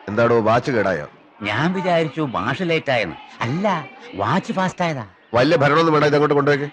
എന്താടോ വാച്ച് കേടായോ? ഞാൻ വിചാരിച്ചു മാഷ് ലേറ്റ് ആയെന്ന്. അല്ല, വാച്ച് ഫാസ്റ്റ് ആയതാ. വലിയ ഭരണമൊന്നും വേണ്ട, ഇതങ്ങോട്ട് കൊണ്ടുപോയി.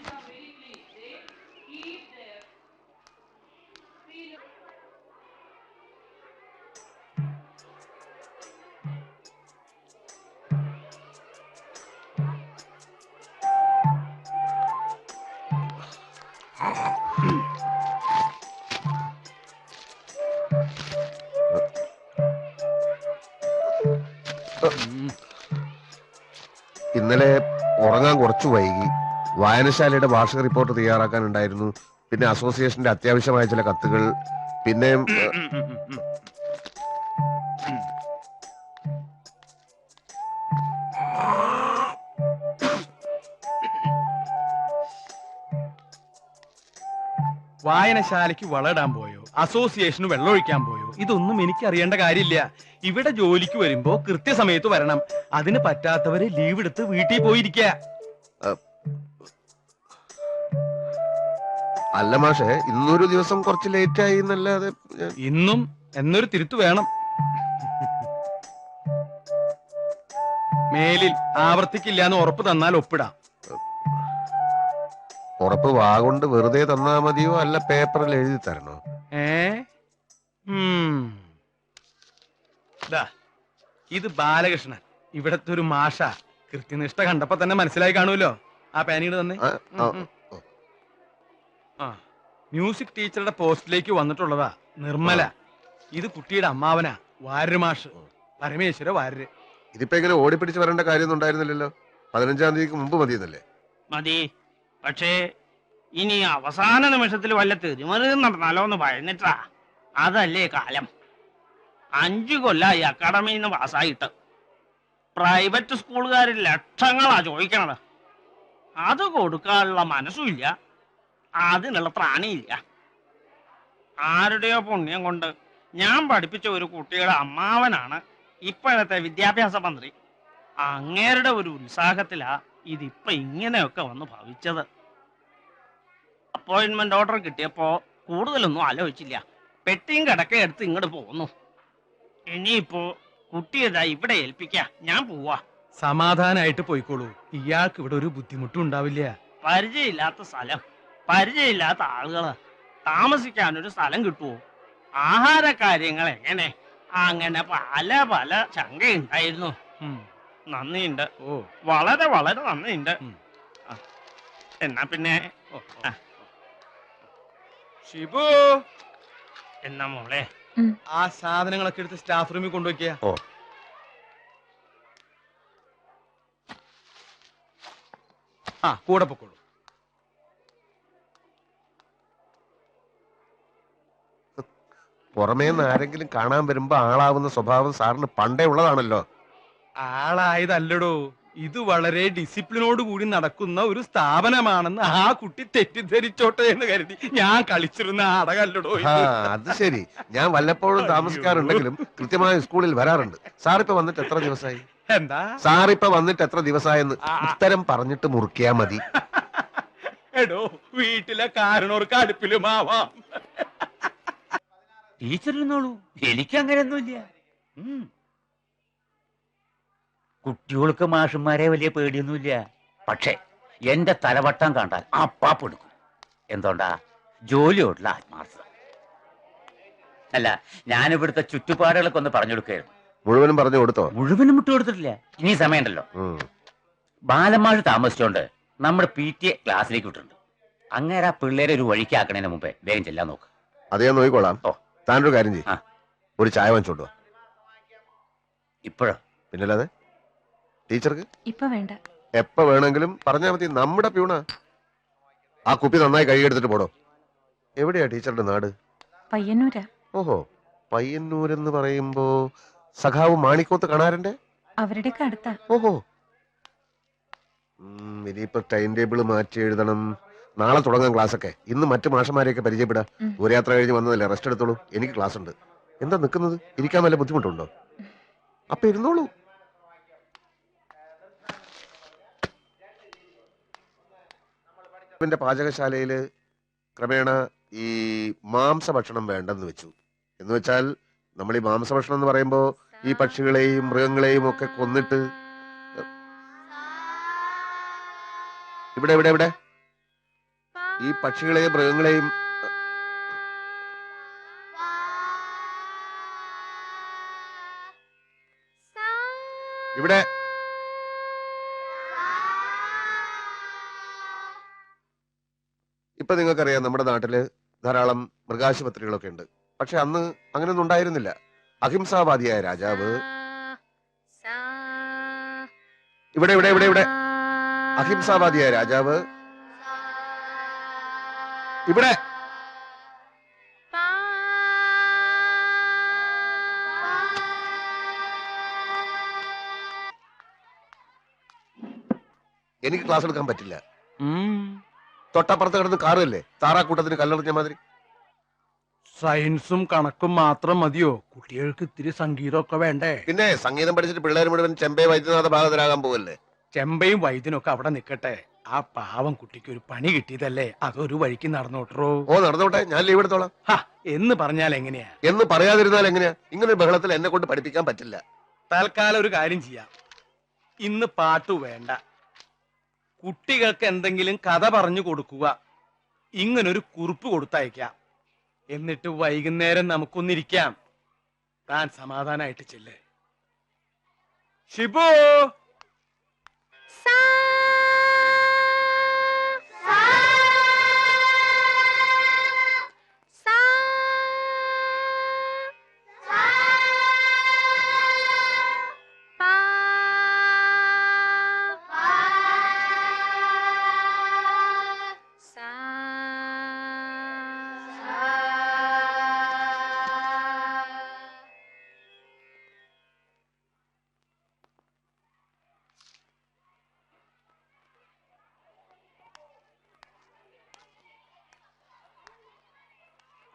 ഇന്നലെ ഉറങ്ങാൻ കുറച്ചു വൈകി. വായനശാലയുടെ വാർഷിക റിപ്പോർട്ട് തയ്യാറാക്കാനുണ്ടായിരുന്നു. പിന്നെ അസോസിയേഷന്റെ അത്യാവശ്യമായ ചില കത്തുകൾ. പിന്നെ വായനശാലയ്ക്ക് വളമിടാൻ പോയോ, അസോസിയേഷന് വെള്ളമൊഴിക്കാൻ പോയോ, ഇതൊന്നും എനിക്ക് അറിയേണ്ട കാര്യമില്ല. ഇവിടെ ജോലിക്ക് വരുമ്പോ കൃത്യസമയത്ത് വരണം. അതിന് പറ്റാത്തവര് ലീവ് എടുത്ത് വീട്ടിൽ പോയിരിക്ക. അല്ല മാഷെ, ഇന്നൊരു ദിവസം കുറച്ച് ലേറ്റ് ആയി എന്നല്ലാതെ. ഇന്നും എന്നൊരു തിരുത്തു വേണം. മേലിൽ ആവർത്തിക്കില്ല എന്ന് ഉറപ്പ് തന്നാൽ ഒപ്പിടാം. ഉറപ്പ് വാഗൊണ്ട് വെറുതെ തന്നാ മതിയോ, അല്ല പേപ്പറിൽ എഴുതി തരണോ? ഇത് ബാലകൃഷ്ണൻ, ഇവിടത്തെ ഒരു മാഷ. കൃത്യനിഷ്ഠ കണ്ടപ്പോ തന്നെ മനസ്സിലായി കാണുമല്ലോ. ആ പാനീട് തന്നെ. മ്യൂസിക് ടീച്ചറുടെ പോസ്റ്റിലേക്ക് വന്നിട്ടുള്ളതാ നിർമ്മല. ഇത് കുട്ടിയുടെ അമ്മാവനാ, വാര്യര് മാഷ്, പരമേശ്വര വാര്യര്. ഇതിപ്പോ ഇങ്ങനെ ഓടിപ്പിടിച്ച് വരേണ്ട കാര്യമൊന്നും ഉണ്ടായിരുന്നില്ലല്ലോ. 15-ാം തീയതിക്ക് മുമ്പ് മതിയെന്നല്ലേ? മതി. പക്ഷേ ഇനി അവസാന നിമിഷത്തിൽ വല്ല തെരുമറിയും നടന്നാലോ എന്ന് ഭയന്നിട്ടാ. അതല്ലേ കാലം. 5 കൊല്ലായി അക്കാഡമിയിൽ നിന്ന് പാസ്സായിട്ട്. പ്രൈവറ്റ് സ്കൂളുകാരിൽ ലക്ഷങ്ങളാ ചോദിക്കണത്. അത് കൊടുക്കാനുള്ള മനസ്സുമില്ല, അതിനുള്ള ത്രാണിയില്ല. ആരുടെയോ പുണ്യം കൊണ്ട് ഞാൻ പഠിപ്പിച്ച ഒരു കുട്ടിയുടെ അമ്മാവനാണ് ഇപ്പോഴത്തെ വിദ്യാഭ്യാസ മന്ത്രി. അങ്ങേരുടെ ഒരു ഉത്സാഹത്തിലാ ഇതിപ്പോ ഇങ്ങനെയൊക്കെ വന്ന് ഭവിച്ചത്. അപ്പോയിന്റ്മെന്റ് ഓർഡർ കിട്ടിയപ്പോ കൂടുതലൊന്നും ആലോചിച്ചില്ല. പെട്ടിയും കിടക്കയും എടുത്ത് ഇങ്ങോട്ട് പോന്നു. ഇനിയിപ്പോ കുട്ടിയതാ ഇവിടെ ഏൽപ്പിക്കാ. ഞാൻ പോവാ. സമാധാനായിട്ട് പോയിക്കോളൂ. ഇയാൾക്ക് ഇവിടെ ഒരു ബുദ്ധിമുട്ടും ഉണ്ടാവില്ല. പരിചയമില്ലാത്ത സ്ഥലം, പരിചയമില്ലാത്ത ആളുകള്, താമസിക്കാനൊരു സ്ഥലം കിട്ടുവോ? ആഹാര കാര്യങ്ങൾ എങ്ങനെ? അങ്ങനെ പല പല ശങ്കയുണ്ടായിരുന്നു. നന്ദിയുണ്ട്, വളരെ വളരെ നന്ദിയുണ്ട്. എന്നാ പിന്നെ ഷിബു, എന്നാ മോളെ ആ സാധനങ്ങളൊക്കെ എടുത്ത് സ്റ്റാഫ് റൂമിൽ കൊണ്ടുവയ്ക്കുക. കൂടെ പൊക്കോളൂ. പുറമേന്ന് ആരെങ്കിലും കാണാൻ വരുമ്പോ ആളാവുന്ന സ്വഭാവം സാറിന് പണ്ടേ ഉള്ളതാണല്ലോ. ആളായതല്ലടോ, ഇത് വളരെ ഡിസിപ്ലിനോട് കൂടി നടക്കുന്ന ഒരു സ്ഥാപനമാണെന്ന് ആ കുട്ടി തെറ്റിദ്ധരിച്ചോട്ടെ എന്ന് കരുതി ഞാൻ കളിച്ചിരുന്ന നാടകല്ലടോ. അത് ശരി. ഞാൻ വല്ലപ്പോഴും താമസിക്കാറുണ്ടെങ്കിലും കൃത്യമായ സ്കൂളിൽ വരാറുണ്ട്. സാറിപ്പോ വന്നിട്ട് എത്ര ദിവസമായി? എന്താ സാറിപ്പോ വന്നിട്ട് എത്ര ദിവസമായെന്ന് ഉത്തരം പറഞ്ഞിട്ട് മുറിക്കാ മതി. എടോ, വീട്ടിലെ കാരണവർക്ക് അടുപ്പിലുമാവാം. ടീച്ചറിരുന്നോളൂ, എനിക്ക് അങ്ങനെയൊന്നുമില്ല. കുട്ടികൾക്ക് മാഷന്മാരെ വലിയ പേടിയൊന്നുമില്ല. പക്ഷെ എന്റെ തലവട്ടം കണ്ടാൽ അപ്പാപ്പെടുക്കും. എന്തുകൊണ്ടാ? ജോലിയോടുള്ള ആത്മാർത്ഥത. അല്ല, ഞാനിവിടുത്തെ ചുറ്റുപാടുകളൊക്കെ ഒന്ന് പറഞ്ഞു കൊടുക്കുകയായിരുന്നു. മുഴുവനും പറഞ്ഞു കൊടുത്തോ? മുഴുവനും വിട്ടു കൊടുത്തിട്ടില്ല. ഇനി സമയമുണ്ടല്ലോ. ബാലന്മാര് താമസിച്ചോണ്ട് നമ്മുടെ PTA ക്ലാസ്സിലേക്ക് വിട്ടിട്ടുണ്ട്. അങ്ങനെ ആ പിള്ളേരെ ഒരു വഴിക്കാക്കണതിന് മുമ്പേ വേഗം ചെല്ലാൻ നോക്ക്. അത് ഞാൻ നോക്കിക്കോളാം. താനൊരു കാര്യം ചെയ്യും, ഒരു ചായ വാങ്ങിച്ചോണ്ടോ. ഇപ്പോഴോ? പിന്നല്ലാതെ. ടീച്ചർക്ക് ഇപ്പൊ വേണ്ട, എപ്പ വേണമെങ്കിലും പറഞ്ഞാൽ മതി. നമ്മുടെ പ്യൂണ. ആ കുപ്പി നന്നായി കഴുകിയെടുത്തിട്ട് പോടോ. എവിടെയാ ടീച്ചറുടെ നാട്? പയ്യന്നൂരാ. ഓഹോ, പയ്യന്നൂരെന്ന് പറയുമ്പോ സഖാവ് മാണിക്കോത്ത് കാണാറുണ്ട്. അവരുടെയൊക്കെ അടുത്താ. ഓഹോ. ഇനിയിപ്പോ ടൈം ടേബിൾ മാറ്റി എഴുതണം. നാളെ തുടങ്ങാം ക്ലാസ് ഒക്കെ. ഇന്ന് മറ്റു മാഷന്മാരെയൊക്കെ പരിചയപ്പെടാം. ദൂരയാത്ര കഴിഞ്ഞ് വന്നതല്ലേ, റെസ്റ്റ് എടുത്തോളൂ. എനിക്ക് ക്ലാസ് ഉണ്ട്. എന്താ നിൽക്കുന്നത്? ഇരിക്കാൻ വല്ല ബുദ്ധിമുട്ടുണ്ടോ? അപ്പൊ ഇരുന്നോളൂ. പാചകശാലയില് ക്രമേണ ഈ മാംസഭക്ഷണം വേണ്ടെന്ന് വെച്ചു. എന്ന് വെച്ചാൽ നമ്മൾ ഈ മാംസഭക്ഷണം എന്ന് പറയുമ്പോ ഈ പക്ഷികളെയും മൃഗങ്ങളെയും ഒക്കെ കൊന്നിട്ട് ഇവിടെ ഇവിടെ ഇവിടെ ഈ പക്ഷികളെയും മൃഗങ്ങളെയും ഇവിടെ ഇപ്പൊ നിങ്ങൾക്കറിയാം നമ്മുടെ നാട്ടില് ധാരാളം മൃഗാശുപത്രികളൊക്കെ ഉണ്ട്. പക്ഷെ അന്ന് അങ്ങനെയൊന്നും ഉണ്ടായിരുന്നില്ല. അഹിംസാവാദിയായ രാജാവ് ഇവിടെ ഇവിടെ ഇവിടെ ഇവിടെ അഹിംസാവാദിയായ രാജാവ് ഇവിടെ എനിക്ക് ക്ലാസ് എടുക്കാൻ പറ്റില്ല. തൊട്ടപ്പുറത്ത് കിടന്ന് കാറുമല്ലേ താറാക്കൂട്ടത്തിന് കല്ലെറിഞ്ഞ മാതിരി. സയൻസും കണക്കും മാത്രം മതിയോ? കുട്ടികൾക്ക് ഇത്തിരി സംഗീതമൊക്കെ വേണ്ടേ? പിന്നെ സംഗീതം പഠിച്ചിട്ട് പിള്ളേർ മുഴുവൻ ചെമ്പൈ വൈദ്യനാഥ ഭാഗത്തിലാകാൻ പോവല്ലേ. ചെമ്പയും വൈദ്യനൊക്കെ അവിടെ നിക്കട്ടെ. ആ പാവം കുട്ടിക്ക് ഒരു പണി കിട്ടിയതല്ലേ, അതൊരു വഴിക്ക് നടന്നോട്ടോ. ഓ നടന്നോട്ടെ, ഞാൻ ലീവ് എടുത്തോളാം. എന്ന് പറഞ്ഞാൽ എങ്ങനെയാ? എന്ന് പറയാതിരുന്നാൽ എങ്ങനെയാ? ഇങ്ങനെ ഒരു ബഹളത്തിൽ എന്നെ കൊണ്ട് പഠിപ്പിക്കാൻ പറ്റില്ല. തൽക്കാലം ഒരു കാര്യം ചെയ്യാം, ഇന്ന് പാട്ടു വേണ്ട, കുട്ടികൾക്ക് എന്തെങ്കിലും കഥ പറഞ്ഞു കൊടുക്കുക. ഇങ്ങനൊരു കുറിപ്പ് കൊടുത്തയക്കാം. എന്നിട്ട് വൈകുന്നേരം നമുക്കൊന്നിരിക്കാം. താൻ സമാധാനായിട്ട് ചെല്ലേ. ഷിബു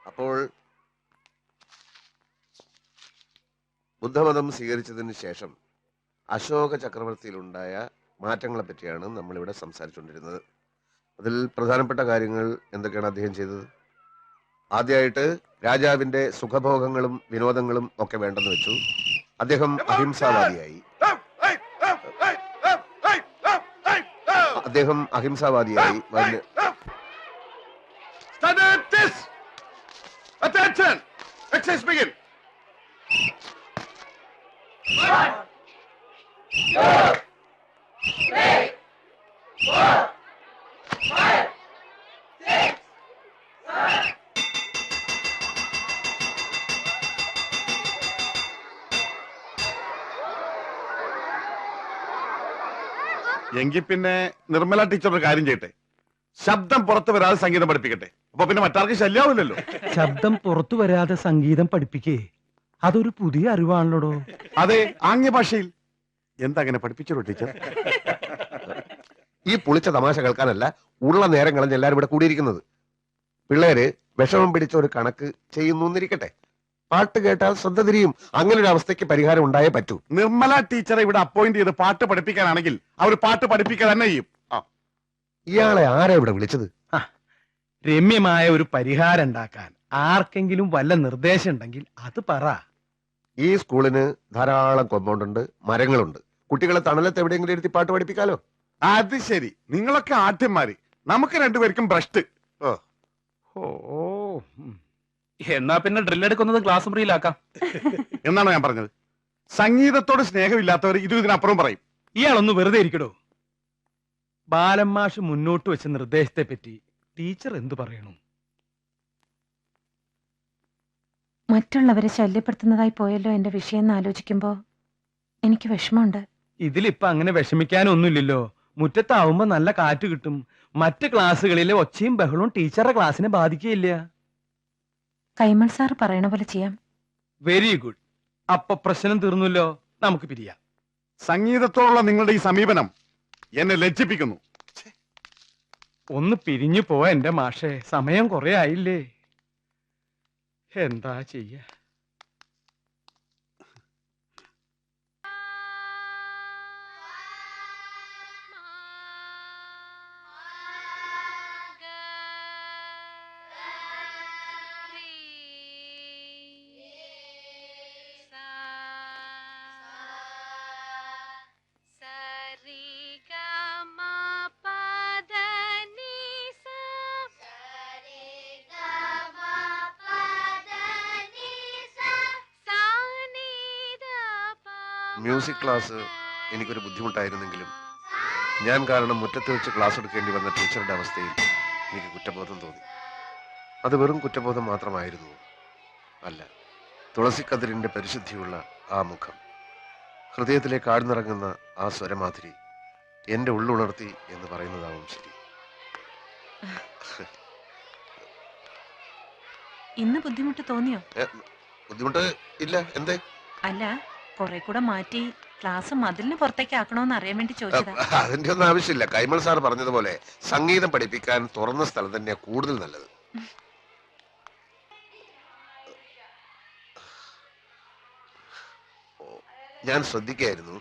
അപ്പോൾ ബുദ്ധമതം സ്വീകരിച്ചതിന് ശേഷം അശോക ചക്രവർത്തിയിലുണ്ടായ മാറ്റങ്ങളെ പറ്റിയാണ് നമ്മളിവിടെ സംസാരിച്ചുകൊണ്ടിരുന്നത്. അതിൽ പ്രധാനപ്പെട്ട കാര്യങ്ങൾ എന്തൊക്കെയാണ് അദ്ദേഹം ചെയ്തത്? ആദ്യമായിട്ട് രാജാവിന്റെ സുഖഭോഗങ്ങളും വിനോദങ്ങളും ഒക്കെ വേണ്ടെന്ന് വെച്ചു. അദ്ദേഹം അഹിംസാവാദിയായി. Attention! Exercise begin! 1, 2, 3, 4, 5, 6, 7. എങ്കിൽ പിന്നെ നിർമ്മല ടീച്ചർ ഒരു കാര്യം ചെയ്യട്ടെ, ശബ്ദം പുറത്തു വരാതെ സംഗീതം പഠിപ്പിക്കട്ടെ. അപ്പൊ പിന്നെ മറ്റാർക്ക് ശല്യാവില്ലല്ലോ. ശബ്ദം പുറത്തു വരാതെ സംഗീതം പഠിപ്പിക്കേ? അതൊരു പുതിയ അറിവാണല്ലോ. അതെ, ആംഗ്യ ഭാഷയിൽ. എന്താ അങ്ങനെ പഠിപ്പിച്ചോ ടീച്ചർ? ഈ പുളിച്ച തമാശ കേൾക്കാനല്ല ഉള്ള നേരം കളഞ്ഞ് എല്ലാരും ഇവിടെ കൂടിയിരിക്കുന്നത്. പിള്ളേര് വിഷമം പിടിച്ച ഒരു കണക്ക് ചെയ്യുന്നു എന്നിരിക്കട്ടെ, പാട്ട് കേട്ടാൽ ശ്രദ്ധ തിരിയും. അങ്ങനെ ഒരു അവസ്ഥയ്ക്ക് പരിഹാരം ഉണ്ടായേ പറ്റൂ. നിർമ്മല ടീച്ചറെ ഇവിടെ അപ്പോയിന്റ് ചെയ്ത് പാട്ട് പഠിപ്പിക്കാനാണെങ്കിൽ അവർ പാട്ട് പഠിപ്പിക്കുക തന്നെ ചെയ്യും. ഇയാളെ ആരാ ഇവിടെ വിളിച്ചത്? രമ്യമായ ഒരു പരിഹാരം ഉണ്ടാക്കാൻ ആർക്കെങ്കിലും വല്ല നിർദ്ദേശം ഉണ്ടെങ്കിൽ അത് പറ. ഈ സ്കൂളിന് ധാരാളം കോമ്പൗണ്ട് ഉണ്ട്, മരങ്ങളുണ്ട്. കുട്ടികളെ തണലത്ത് എവിടെയെങ്കിലും ഇരുത്തി പാട്ട് പഠിപ്പിക്കാലോ. അത് ശരി, നിങ്ങളൊക്കെ ആദ്യന്മാര്, നമുക്ക് രണ്ടുപേർക്കും ഭ്രഷ്ട്. എന്നാ പിന്നെ ഡ്രില്ലെടുക്കുന്നത് ക്ലാസ് മുറിയിലാക്കാം എന്നാണ് ഞാൻ പറഞ്ഞത്. സംഗീതത്തോട് സ്നേഹമില്ലാത്തവർ ഇതിനപ്പുറം പറയും. ഇയാളൊന്ന് വെറുതെ ഇരിക്കടോ. ബാലന്മാഷ് മുന്നോട്ട് വെച്ച നിർദ്ദേശത്തെ പറ്റി ടീച്ചർ എന്തു പറയണു? മറ്റുള്ളവരെ ശല്യപ്പെടുത്തുന്നതായി പോയല്ലോ എന്റെ വിഷയം എന്ന് ആലോചിക്കുമ്പോ എനിക്ക് വിഷമമുണ്ട്. ഇതിലിപ്പോ അങ്ങനെ വിഷമിക്കാനൊന്നുമില്ലല്ലോ. മുറ്റത്താവുമ്പോ നല്ല കാറ്റ് കിട്ടും. മറ്റ് ക്ലാസ്സുകളിലെ ഒച്ചയും ബഹളവും ടീച്ചറുടെ ക്ലാസ്സിനെ ബാധിക്കുകയില്ല. കൈമൾ സാർ പറയണ പോലെ ചെയ്യാം. Very good. അപ്പൊ പ്രശ്നം തീർന്നല്ലോ, നമുക്ക് പിരിയാം. സംഗീതത്തോടുള്ള നിങ്ങളുടെ ഈ സമീപനം എന്നെ ലജ്ജിപ്പിക്കുന്നു. ഒന്ന് പിരിഞ്ഞു പോവാ എന്റെ മാഷേ, സമയം കുറെ ആയില്ലേ. എന്താ ചെയ്യ? മ്യൂസിക് ക്ലാസ് എനിക്കൊരു ബുദ്ധിമുട്ടായിരുന്നെങ്കിലും ഞാൻ കാരണം മുറ്റത്ത് വെച്ച് ക്ലാസ് എടുക്കേണ്ടി വന്ന ടീച്ചറുടെ അവസ്ഥയിൽ എനിക്ക് കുറ്റബോധം തോന്നി. അത് വെറും കുറ്റബോധം മാത്രമായിരുന്നു. അല്ല, തുളസിക്കതിരിന്റെ പരിശുദ്ധിയുള്ള ആ മുഖം, ഹൃദയത്തിലേക്ക് ആഴ്ന്നിറങ്ങുന്ന ആ സ്വരമാധുരി എന്റെ ഉള്ളുണർത്തി എന്ന് പറയുന്നതാവും ശരി. ഇന്ന് ബുദ്ധിമുട്ട് തോന്നിയോ? ബുദ്ധിമുട്ട് ഇല്ല. എന്തേ? അല്ല, കുറെ കൂടെ മാറ്റി ക്ലാസ് മതിലിന് പുറത്തേക്ക് ആക്കണോന്ന് അറിയാൻ വേണ്ടി ചോദിച്ചതാ. അതിന്റെ ഒന്നും ആവശ്യമില്ല. കൈമൾ സാർ പറഞ്ഞതുപോലെ സംഗീതം പഠിപ്പിക്കാൻ തുറന്ന സ്ഥലം തന്നെയാ കൂടുതൽ നല്ലത്. ഞാൻ ശ്രദ്ധിക്കായിരുന്നു,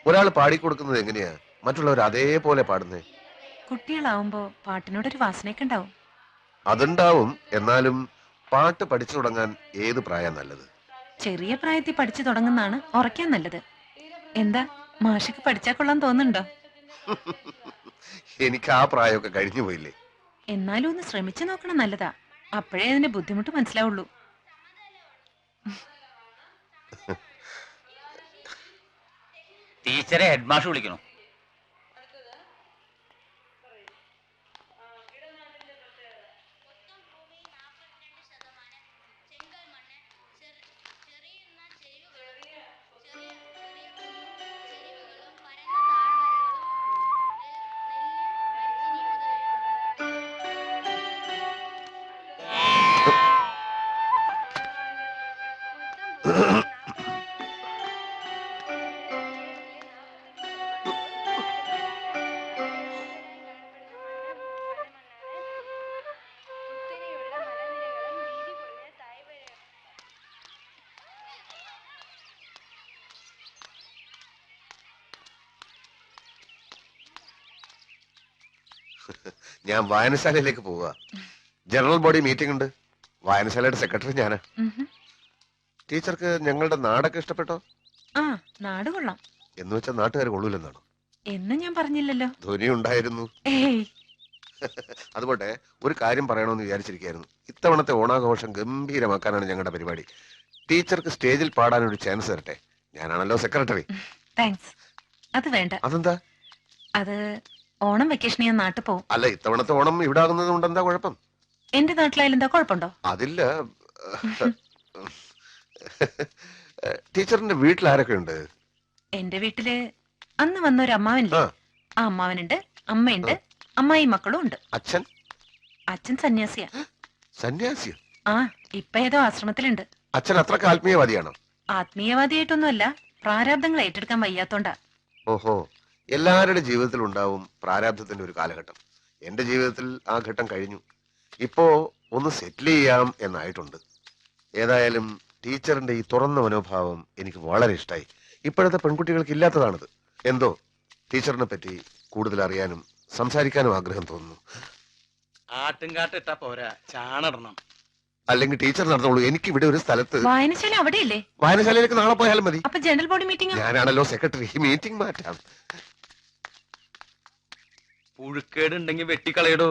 ഒരാൾ പാടിക്കൊടുക്കുന്നത് എങ്ങനെയാ മറ്റുള്ളവർ അതേപോലെ പാടുന്നേ. കുട്ടികളാവുമ്പോ പാട്ടിനോടൊരു വാസനയൊക്കെ ഉണ്ടാവും. അതുണ്ടാവും. എന്നാലും പാട്ട് പഠിച്ചു തുടങ്ങാൻ ഏത് പ്രായം നല്ലത്? ചെറിയ പ്രായത്തിൽ പഠിച്ചു തുടങ്ങുന്നതാണ് ഉറക്കാൻ നല്ലത്. എന്താ മാഷക്ക് പഠിച്ചാ കൊള്ളാൻ തോന്നുന്നുണ്ടോ? എനിക്ക് ആ പ്രായമൊക്കെ കഴിഞ്ഞു പോയില്ലേ. എന്നാലും ഒന്ന് ശ്രമിച്ചു നോക്കണം, നല്ലതാ. അപ്പോഴേ അതിന്റെ ബുദ്ധിമുട്ട് മനസ്സിലാവുള്ളൂ. ടീച്ചറെ ഹെഡ് മാഷ് വിളിക്കണു. ഞാൻ വായനശാലയിലേക്ക് പോവുക. ജനറൽ ബോഡി മീറ്റിംഗ് ഉണ്ട്. വായനശാലയുടെ സെക്രട്ടറി ഞാനാ. ടീച്ചർക്ക് ഞങ്ങളുടെ നാടൊക്കെ ഇഷ്ടപ്പെട്ടോ? ആ, നാട് കൊള്ളാം. എന്ന് വെച്ചാൽ നാട്ടുകാർ കൊള്ളൂലെന്നാണോ? എന്ന് ഞാൻ പറഞ്ഞില്ലല്ലോ. ധ്വനി ഉണ്ടായിരുന്നു. ഏയ്, അതുപോട്ടെ, ഒരു കാര്യം പറയണമെന്ന് വിചാരിച്ചിരിക്കുകയായിരുന്നു. ഇത്തവണത്തെ ഓണാഘോഷം ഗംഭീരമാക്കാനാണ് ഞങ്ങളുടെ പരിപാടി. ടീച്ചർക്ക് സ്റ്റേജിൽ പാടാൻ ഒരു ചാൻസ് തരട്ടെ. ഞാനാണല്ലോ സെക്രട്ടറി. താങ്ക്സ്. അത് വേണ്ട. അതെന്താ? അത് ഓണം വെക്കേഷൻ ഞാൻ നാട്ടിൽ പോവും. അല്ല, ഇത്തവണത്തെ ഓണം ഇവിടെ ആകുന്നത് കൊണ്ട് എന്താ കുഴപ്പം? എന്റെ നാട്ടിലായാലും എന്താ കുഴപ്പമുണ്ടോ? അതില്ല. ടീച്ചറിന്റെ വീട്ടിൽ ആരൊക്കെ ഉണ്ട്? എന്റെ വീട്ടില് അന്ന് വന്നൊരു അമ്മാവനില്ലേ, ആ അമ്മാവനുണ്ട്, അമ്മയുണ്ട്, അമ്മായി മക്കളും ഉണ്ട്. അച്ഛൻ? അച്ഛൻ സന്യാസിയാ. സന്യാസിയോ? ആ, ഇപ്പൊ ഏതോ ആശ്രമത്തിലുണ്ട്. അച്ഛൻ അത്രക്ക് ആത്മീയവാദിയാണോ? ആത്മീയവാദിയായിട്ടൊന്നുമല്ല, പ്രാരാബ്ദങ്ങൾ ഏറ്റെടുക്കാൻ വയ്യാത്തോണ്ടാ. ഓഹോ, എല്ലാവരുടെ ജീവിതത്തിൽ ഉണ്ടാവും പ്രാരാബ്ധത്തിന്റെ ഒരു കാലഘട്ടം. എന്റെ ജീവിതത്തിൽ ആ ഘട്ടം കഴിഞ്ഞു. ഇപ്പോ ഒന്ന് സെറ്റിൽ ചെയ്യാം എന്നായിട്ടുണ്ട്. ഏതായാലും ടീച്ചറിന്റെ ഈ തുറന്ന മനോഭാവം എനിക്ക് വളരെ ഇഷ്ടമായി. ഇപ്പോഴത്തെ പെൺകുട്ടികൾക്ക് ഇല്ലാത്തതാണിത്. എന്തോ ടീച്ചറിനെ പറ്റി കൂടുതൽ അറിയാനും സംസാരിക്കാനും ആഗ്രഹം തോന്നുന്നു. ആട്ടുംകാട്ട് ഇട്ടാ പോരാ, ചാണടണം. അല്ലെങ്കിൽ ടീച്ചർ നടന്നോളൂ. എനിക്ക് ഇവിടെ ഒരു സ്ഥലത്ത് വായനശാല അവിടെയല്ലേ? വായനശാലയിലേക്ക് നാളെ പോയാലും മതി. അപ്പൊ ജനറൽ ബോഡി മീറ്റിംഗ്? ഞാനാണല്ലോ സെക്രട്ടറി. മീറ്റിംഗ് മാറ്റാം. പുഴുക്കേട് ഉണ്ടെങ്കിൽ വെട്ടിക്കളയടോ.